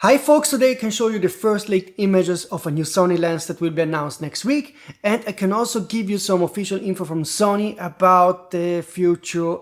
Hi folks, today I can show you the first leaked images of a new Sony lens that will be announced next week, and I can also give you some official info from Sony about the future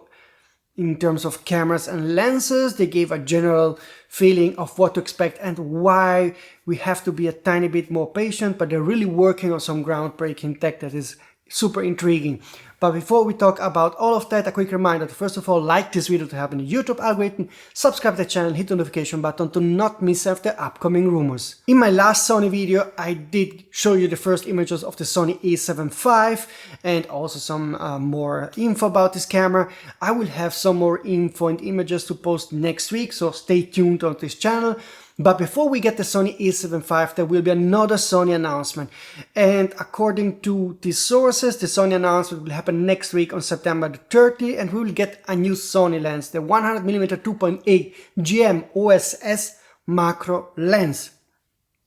in terms of cameras and lenses. They gave a general feeling of what to expect and why we have to be a tiny bit more patient, but they're really working on some groundbreaking tech that is super intriguing. But before we talk about all of that, a quick reminder to first of all like this video to help in the YouTube algorithm, subscribe to the channel, hit the notification button to not miss out the upcoming rumors. In my last Sony video, I did show you the first images of the Sony a7 IV and also some more info about this camera. I will have some more info and images to post next week, so stay tuned on this channel. But before we get the Sony a7 IV, there will be another Sony announcement. And according to the sources, the Sony announcement will happen next week on September the 30th, and we will get a new Sony lens, the 100mm 2.8 GM OSS macro lens.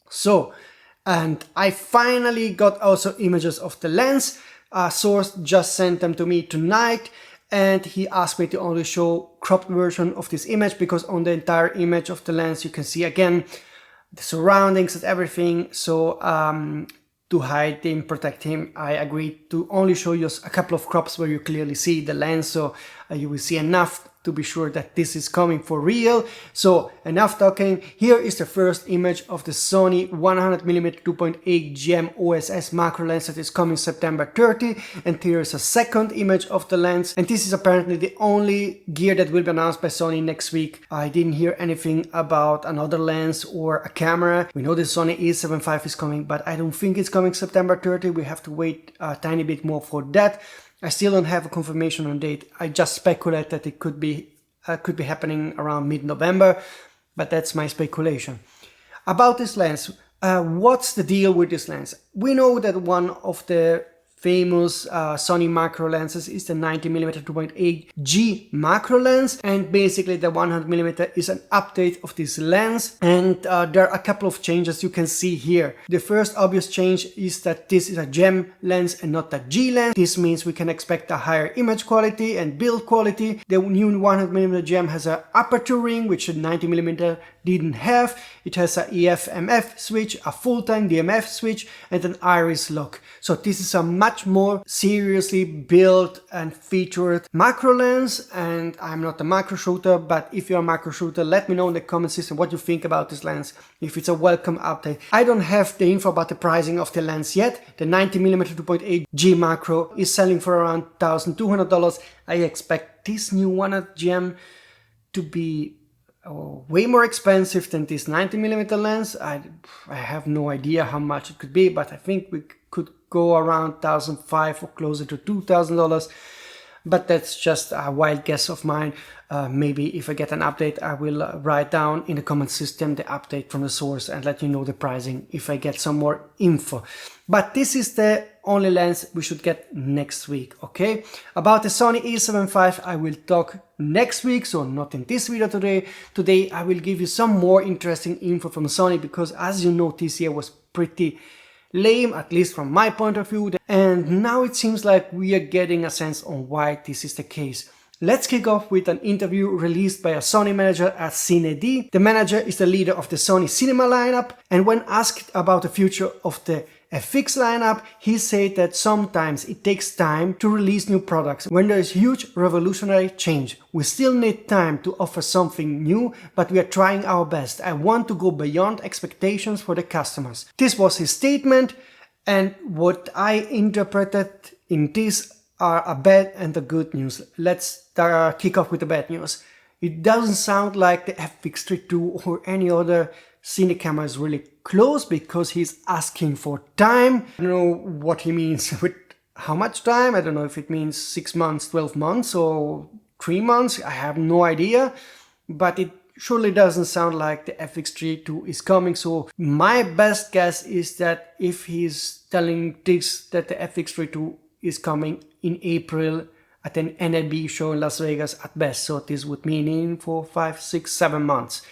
So, and I finally got also images of the lens. A source just sent them to me tonight. And he asked me to only show cropped version of this image because on the entire image of the lens you can see again the surroundings and everything. So to hide him, protect him, I agreed to only show you a couple of crops where you clearly see the lens, so you will see enough to be sure that this is coming for real. So enough talking. Here is the first image of the Sony 100mm 2.8 GM OSS macro lens that is coming September 30, and here is a second image of the lens, and this is apparently the only gear that will be announced by Sony next week. I didn't hear anything about another lens or a camera. We know the Sony a7 IV is coming, but I don't think it's coming September 30. We have to wait a tiny bit more for that. I still don't have a confirmation on date. I just speculate that it could be happening around mid-November, but that's my speculation. About this lens, what's the deal with this lens? We know that one of the famous Sony macro lenses is the 90mm 2.8 G macro lens, and basically the 100mm is an update of this lens, and there are a couple of changes you can see here. The first obvious change is that this is a GEM lens and not a G lens. This means we can expect a higher image quality and build quality. The new 100mm GEM has an aperture ring which the 90mm didn't have. It has a EF-MF switch, a full-time DMF switch, and an iris lock. So this is a much more seriously built and featured macro lens, and I'm not a macro shooter, but if you're a macro shooter, let me know in the comment section what you think about this lens, if it's a welcome update. I don't have the info about the pricing of the lens yet. The 90mm 2.8 G macro is selling for around $1,200. I expect this new 100 GM to be way more expensive than this 90mm lens. I have no idea how much it could be, but I think we could go around $1,500 or closer to $2,000. But that's just a wild guess of mine. Maybe if I get an update, I will write down in the comment system the update from the source and let you know the pricing if I get some more info. But this is the only lens we should get next week, okay? About the Sony a7 IV, I will talk next week, so not in this video today. Today I will give you some more interesting info from Sony because, as you know, this year was pretty lame, at least from my point of view, and now it seems like we are getting a sense on why this is the case. Let's kick off with an interview released by a Sony manager at CineD. The manager is the leader of the Sony cinema lineup, and when asked about the future of the FX lineup, he said that sometimes it takes time to release new products when there is huge revolutionary change. We still need time to offer something new, but we are trying our best. I want to go beyond expectations for the customers. This was his statement, and what I interpreted in this are a bad and a good news. Let's kick off with the bad news. It doesn't sound like the FX3II or any other cine camera is really close because he's asking for time. I don't know what he means with how much time. I don't know if it means 6 months, 12 months or 3 months. I have no idea, but it surely doesn't sound like the FX3II is coming. So my best guess is that if he's telling this, that the FX3II is coming in April at an NLB show in Las Vegas at best. So this would mean in 4, 5, 6, 7 months.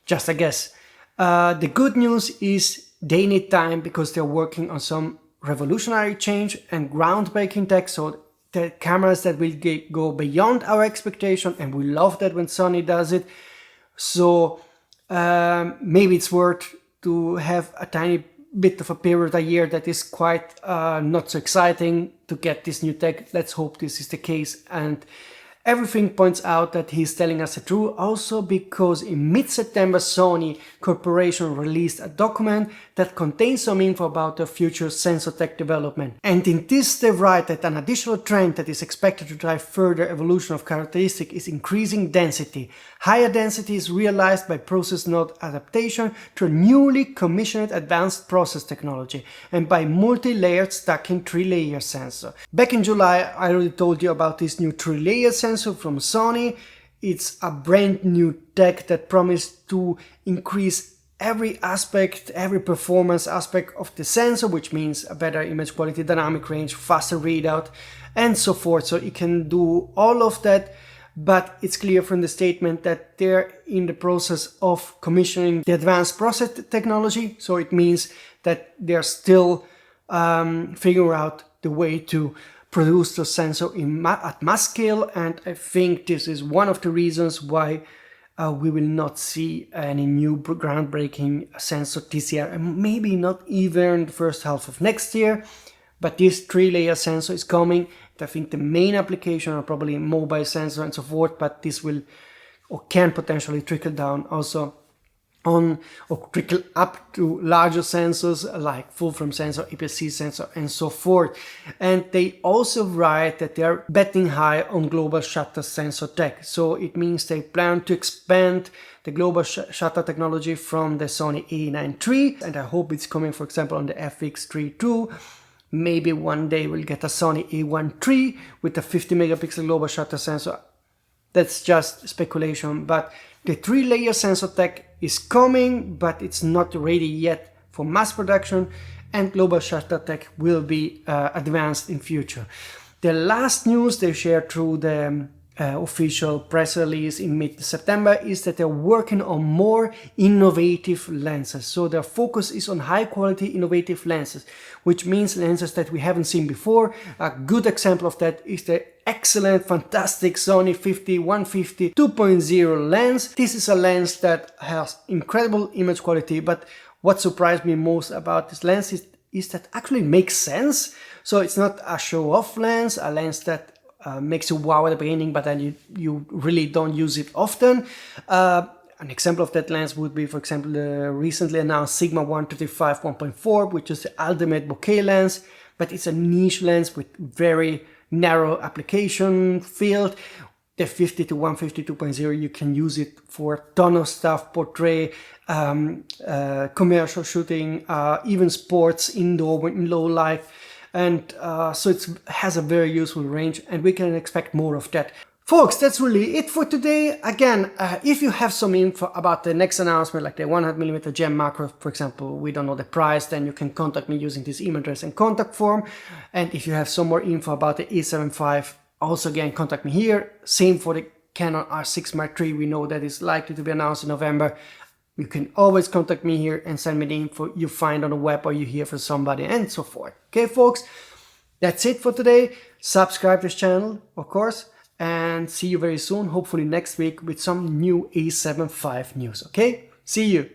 Just a guess. The good news is they need time because they're working on some revolutionary change and groundbreaking tech. So the cameras that will go beyond our expectation, and we love that when Sony does it. So Maybe it's worth to have a tiny bit of a period a year that is quite not so exciting to get this new tech. Let's hope this is the case, and everything points out that he's telling us the truth, also because in mid-September Sony Corporation released a document that contains some info about the future sensor tech development. And in this they write that an additional trend that is expected to drive further evolution of characteristics is increasing density. Higher density is realized by process node adaptation to a newly commissioned advanced process technology and by multi-layered stacking 3-layer sensor. Back in July I already told you about this new 3-layer sensor from Sony. It's a brand new tech that promised to increase every aspect, every performance aspect of the sensor, which means a better image quality, dynamic range, faster readout, and so forth. So it can do all of that, but it's clear from the statement that they're in the process of commissioning the advanced process technology. So it means that they're still figuring out the way to produce the sensor at mass scale, and I think this is one of the reasons why we will not see any new groundbreaking sensor this year, and maybe not even the first half of next year. But this 3-layer sensor is coming. I think the main application are probably mobile sensor and so forth, but this will or can potentially trickle down also on or trickle up to larger sensors like full-frame sensor, aps-c sensor, and so forth. And they also write that they are betting high on global shutter sensor tech. So it means they plan to expand the global shutter technology from the Sony A9 III, and I hope it's coming, for example, on the FX3 II. Maybe one day we'll get a Sony A1 III with a 50 megapixel global shutter sensor. That's just speculation, but the 3-layer sensor tech is coming, but it's not ready yet for mass production, and global shutter tech will be advanced in future. The last news they shared through the official press release in mid-September is that they're working on more innovative lenses. So their focus is on high quality innovative lenses, which means lenses that we haven't seen before. A good example of that is the excellent, fantastic Sony 150 2.0 lens. This is a lens that has incredible image quality, but what surprised me most about this lens is that actually makes sense. So it's not a show-off lens, a lens that makes you wow at the beginning, but then you really don't use it often. An example of that lens would be, for example, the recently announced Sigma 135 1.4, which is the ultimate bokeh lens, but it's a niche lens with very narrow application field. The 50 to 150 2.0, you can use it for a ton of stuff, portrait, commercial shooting, even sports, indoor, in low light. And so it has a very useful range, and we can expect more of that. Folks, that's really it for today. Again, if you have some info about the next announcement, like the 100mm gem macro, for example, we don't know the price, then you can contact me using this email address and contact form. And if you have some more info about the A7 V, also again, contact me here. Same for the Canon R6 Mark III, we know that is likely to be announced in November. You can always contact me here and send me the info you find on the web or you hear from somebody and so forth. Okay, folks, that's it for today. Subscribe to this channel, of course, and see you very soon, hopefully next week, with some new A7 V news. Okay, see you.